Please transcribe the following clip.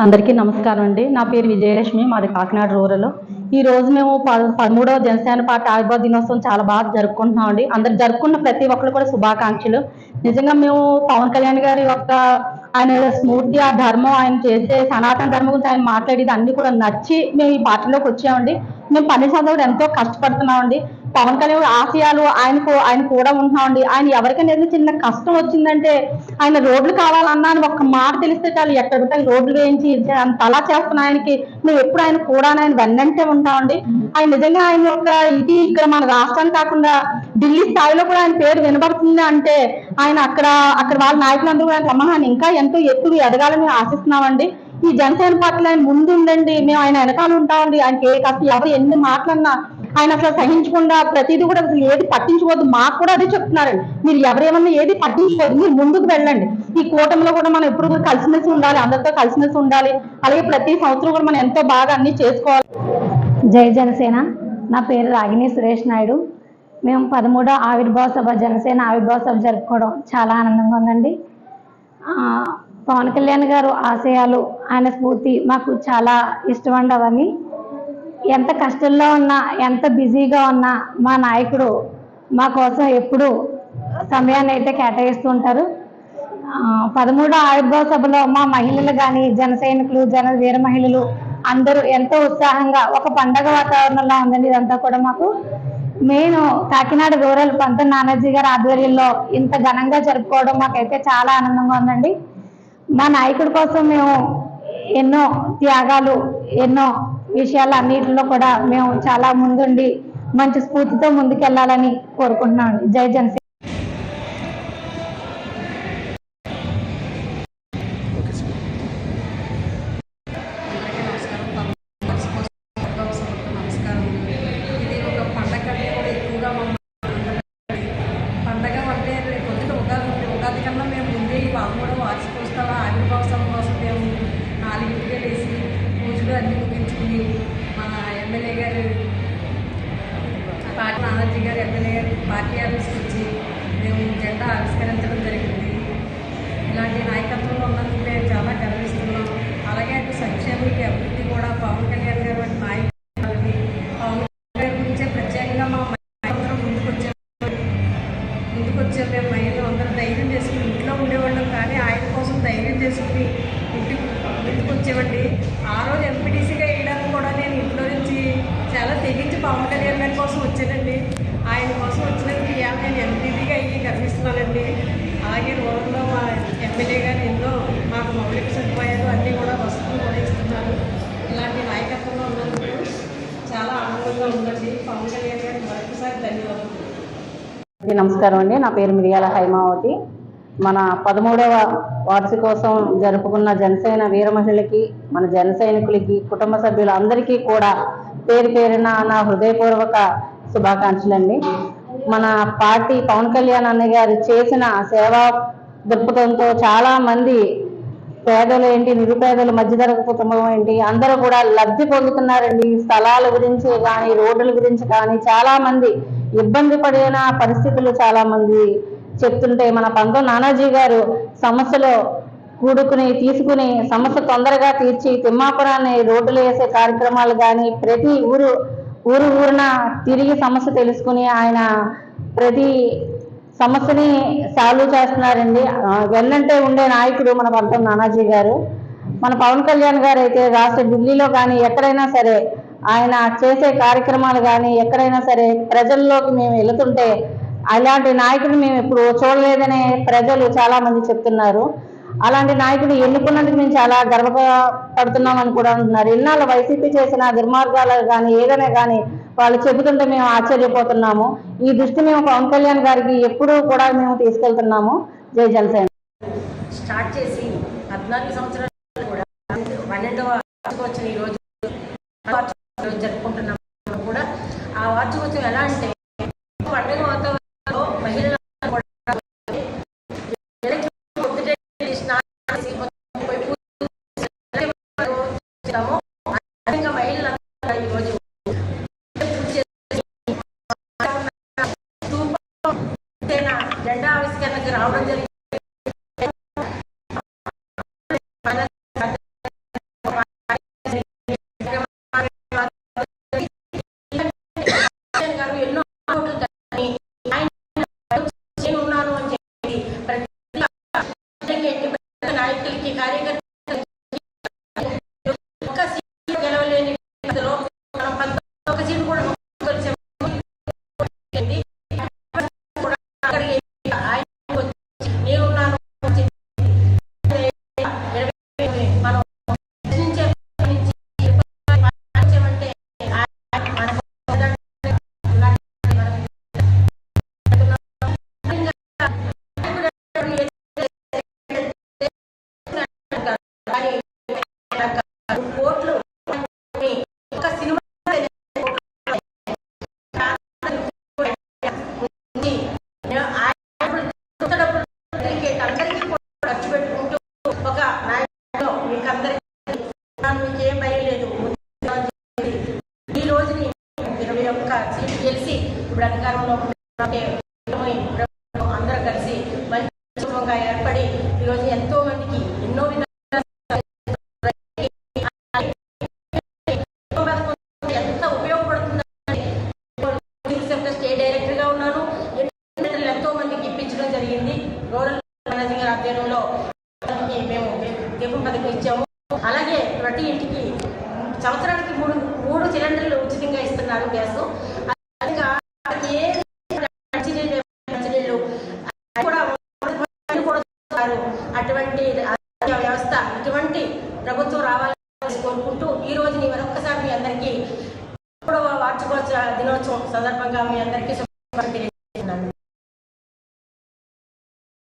అందరికీ నమస్కారం అండి. నా పేరు విజయలక్ష్మి, మాది కాకినాడ రూరల్. ఈ రోజు మేము 13వ జనసేన పార్టీ ఆవిర్భావ దినోత్సవం చాలా బాగా జరుపుకుంటున్నాం అండి. అందరు జరుపుకున్న ప్రతి ఒక్కరు కూడా శుభాకాంక్షలు. నిజంగా మేము పవన్ కళ్యాణ్ గారి యొక్క ఆయన స్ఫూర్తి, ఆ ధర్మం, ఆయన చేసే సనాతన ధర్మం గురించి ఆయన మాట్లాడేది అన్ని కూడా నచ్చి మేము ఈ పార్టీలోకి వచ్చామండి. మేము 12 సంవత్సరాలు ఎంతో కష్టపడుతున్నామండి. పవన్ కళ్యాణ్ ఆశయాలు ఆయన కూడా ఉంటున్నామండి. ఆయన ఎవరికైనా ఏదైనా చిన్న కష్టం వచ్చిందంటే ఆయన రోడ్లు కావాలన్నా అని ఒక్క మాట తెలిస్తే చాలు ఎక్కడ పెడితే రోడ్లు వేయించి అంత అలా చేస్తున్న ఆయనకి మేము ఎప్పుడు ఆయన కూడా ఆయన వెన్నంటే ఉంటామండి. ఆయన నిజంగా ఆయన యొక్క ఇది ఇక్కడ మన రాష్ట్రాన్ని కాకుండా ఢిల్లీ స్థాయిలో కూడా ఆయన పేరు వినబడుతుంది అంటే ఆయన అక్కడ వాళ్ళ నాయకులందరూ కూడా రమ్మని ఇంకా ఎంతో ఎత్తుకు ఎదగాలని ఆశిస్తున్నామండి. ఈ జనసేన పార్టీలో ఆయన ముందు ఉండండి, మేము ఆయన వెనకాల ఉంటామండి. ఆయనకి ఏ కష్టం ఎవరు ఎన్ని మాటలన్నా ఆయన అసలు సహించకుండా ప్రతిదీ కూడా అసలు ఏది పట్టించుకోవద్దు. మాకు కూడా అదే చెప్తున్నారండి, మీరు ఎవరేమన్నా ఏది పట్టించుకోవద్దు, మీరు ముందుకు వెళ్ళండి. ఈ కూటమిలో కూడా మనం ఎప్పుడు కూడా కలిసిమెలిసి ఉండాలి, అందరితో కలిసిమెలిసి ఉండాలి. అలాగే ప్రతి సంవత్సరం కూడా మనం ఎంతో బాగా అన్ని చేసుకోవాలి. జై జనసేన. నా పేరు రాగిణి సురేష్ నాయుడు. మేము 13వ ఆవిర్భావ సభ జనసేన ఆవిర్భావ సభ జరుపుకోవడం చాలా ఆనందంగా ఉందండి. పవన్ కళ్యాణ్ గారు ఆశయాలు, ఆయన స్ఫూర్తి మాకు చాలా ఇష్టమండి. అవన్నీ ఎంత కష్టంలో ఉన్నా, ఎంత బిజీగా ఉన్నా మా నాయకుడు మా కోసం ఎప్పుడు సమయాన్ని అయితే కేటాయిస్తూ ఉంటారు. 13వ ఆవిర్భావ సభలో మా మహిళలు కానీ, జన సైనికులు, వీర మహిళలు అందరూ ఎంతో ఉత్సాహంగా ఒక పండగ వాతావరణంలో ఉందండి. ఇదంతా కూడా మాకు మెయిన్ కాకినాడ రూరల్ పంత నానాజీ గారి ఆధ్వర్యంలో ఇంత ఘనంగా జరుపుకోవడం మాకైతే చాలా ఆనందంగా ఉందండి. మా నాయకుడి కోసం మేము ఎన్నో త్యాగాలు, ఎన్నో విషయాలు అన్నిటిలో కూడా మేము చాలా ముందుండి మంచి స్ఫూర్తితో ముందుకెళ్లాలని కోరుకుంటున్నాం. జై జనసేన. అన్ని ముగించుకుని మన ఎమ్మెల్యే గారు పార్టీ నానాజీ గారు ఎమ్మెల్యే గారి పార్టీ ఆఫీస్కి వచ్చి మేము జెండా ఆవిష్కరించడం జరిగింది. ఇలాంటి నాయకత్వంలో ఉన్నందుకు మేము చాలా గర్విస్తున్నాం. అలాగే అటు సంక్షేమానికి అభివృద్ధి కూడా పవన్ కళ్యాణ్ గారు వంటి నాయకులని పవన్ కళ్యాణ్ గురించే ప్రత్యేకంగా మా అందరం ముందుకొచ్చాం. మేము మహిళలు అందరూ ధైర్యం చేసుకుని ఇంట్లో ఉండేవాళ్ళం, కానీ ఆయన కోసం ధైర్యం చేసుకుని ఇంటికి వచ్చేవండి. ఆ రోజు ఎంపీటీసీగా వేయడానికి కూడా నేను ఇంట్లో నుంచి చాలా తెగించి పవన్ కళ్యాణ్ గారి కోసం వచ్చానండి. ఆయన కోసం వచ్చినందుకు ఇవాళ నేను ఎంపీపీగా అయ్యి గర్విస్తున్నానండి. అలాగే రూరల్లో మా ఎమ్మెల్యే గారు ఎన్నో మాకు మౌలిక సదుపాయాలు అన్నీ కూడా వస్తువులు కూడా ఇస్తున్నారు. ఇలాంటి నాయకత్వంలో ఉన్నందుకు చాలా ఆనందంగా ఉందండి. పవన్ కళ్యాణ్ గారికి మరొకసారి ధన్యవాదాలు. నమస్కారం అండి. నా పేరు మిరియాల హైమావతి. మన 13వ వార్షికోత్సవం జరుపుకున్న జనసేన వీర మహిళలకి, మన జన సైనికులకి, కుటుంబ సభ్యులందరికీ కూడా పేరు పేరున నా హృదయపూర్వక శుభాకాంక్షలండి. మన పార్టీ పవన్ కళ్యాణ్ అన్నయ్య గారు చేసిన సేవా దృక్పథంతో చాలా మంది పేదలు ఏంటి, నిరుపేదలు, మధ్యతరగతి కుటుంబం ఏంటి అందరూ కూడా లబ్ధి పొందుతున్నారండి. స్థలాల గురించి కానీ, రోడ్ల గురించి కానీ చాలా మంది ఇబ్బంది పడిన పరిస్థితులు చాలా మంది చెప్తుంటే మన పంత నానాజీ గారు సమస్యలో తీసుకుని సమస్య తొందరగా తీర్చి తిమ్మాపురాన్ని రోడ్డులు వేసే కార్యక్రమాలు కానీ, ప్రతి ఊరున తిరిగి సమస్య తెలుసుకుని ఆయన ప్రతి సమస్యని సాల్వ్ చేస్తున్నారండి. వెన్నంటే ఉండే నాయకుడు మన పంత నానాజీ గారు. మన పవన్ కళ్యాణ్ గారు అయితే రాష్ట్ర ఢిల్లీలో కానీ ఎక్కడైనా సరే ఆయన చేసే కార్యక్రమాలు కానీ ఎక్కడైనా సరే ప్రజల్లోకి మేము వెళుతుంటే అలాంటి నాయకుడు మేము ఎప్పుడు చూడలేదనే ప్రజలు చాలా మంది చెప్తున్నారు. అలాంటి నాయకుడు ఎన్నుకున్నందుకు మేము చాలా గర్వపడుతున్నామని కూడా అంటున్నారు. ఇన్నాళ్ళు వైసీపీ చేసిన దుర్మార్గాలు కానీ ఏదైనా కానీ వాళ్ళు చెబుతుంటే మేము ఆశ్చర్యపోతున్నాము. ఈ దృష్టి మేము పవన్ కళ్యాణ్ గారికి ఎప్పుడూ కూడా మేము తీసుకెళ్తున్నాము. జై జనసేన. స్టార్ట్ చేసి 14 సంవత్సరాలు కూడా 12వ వార్షికోత్సవం ఈరోజు జరుపుకుంటున్నాము. కూడా ఆ వార్షికోత్సవం ఎలా అంటే పండుగ వాతావరణంలో మహిళలు ఈరోజు జెండా ఆవిష్కరణకు రావడం జరిగింది. కోట్లు ఒక సినిమా అందరికీ ఖర్చు పెట్టుకుంటూ ఒక నాయకుడు మీకు అందరికీ మీకేం భయం లేదు. ఈ రోజుని 21 సీట్లు గెలిచి ఇప్పుడు అధికారంలో అందరూ కలిసి మంచి ఏర్పడి ఈరోజు ఎంతో మందికి ఎన్నో ఎంత ఉపయోగపడుతుందని స్టేట్ డైరెక్టర్ గా ఉన్నాను. ఎంతో మందికి ఇప్పించడం జరిగింది. రూరల్ మేనేజింగ్ ఆధ్వర్యంలో మేము దీపం పథకం ఇచ్చాము. అలాగే ప్రతి ఇంటికి సంవత్సరానికి మూడు సిలిండర్లు ఉచితంగా ఇస్తున్నారు గ్యాస్. అటువంటి వ్యవస్థ ఇటువంటి ప్రభుత్వం రావాలని కోరుకుంటూ ఈ రోజుని మరొక్కసారి మీ అందరికీ 3వ వార్షికోత్సవ దినోత్సవం సందర్భంగా మీ అందరికీ